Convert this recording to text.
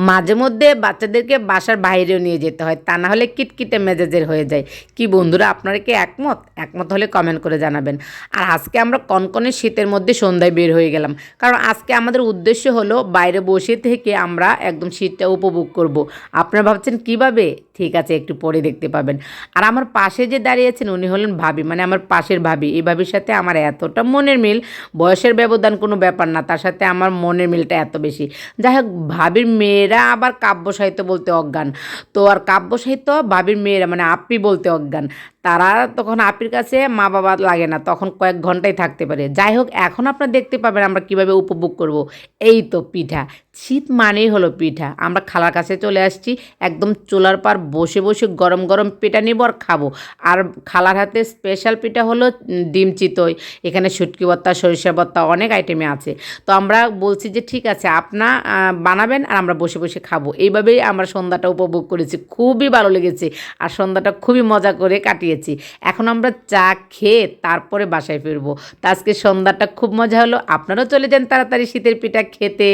মাঝে মধ্যে বাচ্চাদেরকে বাসার বাইরেও নিয়ে যেতে হয়, তা না হলে কিটকিটে মেজাজের হয়ে যায়। কি বন্ধুরা, আপনারা কি একমত? একমত হলে কমেন্ট করে জানাবেন। আর আজকে আমরা কনকনে শীতের মধ্যে সন্ধ্যায় বের হয়ে গেলাম, কারণ আজকে আমাদের উদ্দেশ্য হলো বাইরে বসে থেকে আমরা একদম শীতটা উপভোগ করব। আপনারা ভাবছেন কিভাবে? ঠিক আছে, একটু পরে দেখতে পাবেন। আর আমার পাশে যে দাঁড়িয়েছেন উনি হলেন ভাবি, মানে আমার পাশের ভাবি। এই ভাবির সাথে আমার এতটা মনের মিল, বয়সের ব্যবধান কোনো ব্যাপার না, তার সাথে আমার মনের মিলটা এত বেশি। যাই হোক, ভাবির মেয়েরা আবার কাব্য সাহিত্য বলতে অজ্ঞান। তো আর কাব্য সাহিত্য ভাবির মেয়েরা মানে আপ্পি বলতে অজ্ঞান। তারা তখন আপির কাছে মা বাবা লাগে না, তখন কয়েক ঘন্টাই থাকতে পারে। যাই হোক, এখন আপনারা দেখতে পাবেন আমরা কিভাবে উপভোগ করব। এই তো পিঠা, শীত মানেই হলো পিঠা। আমরা খালার কাছে চলে আসছি, একদম চুলার পার বসে বসে গরম গরম পিঠা নিব আর খাবো। আর খালার হাতে স্পেশাল পিঠা হলো ডিম চিতই, এখানে শুটকি ভর্তা, সরিষা ভর্তা, অনেক আইটেমে আছে। তো আমরা বলছি যে ঠিক আছে, বানাবেন আর আমরা বসে বসে খাবো। এইভাবেই আমরা সন্ধ্যাটা উপভোগ করেছি, খুবই ভালো লেগেছে। আর সন্ধ্যাটা খুবই মজা করে কাটিয়েছি। এখন আমরা চা খেয়ে তারপরে বাসায় ফিরবো। তো আজকে সন্ধ্যাটা খুব মজা হলো। আপনারাও চলে যান তাড়াতাড়ি শীতের পিঠা খেতে।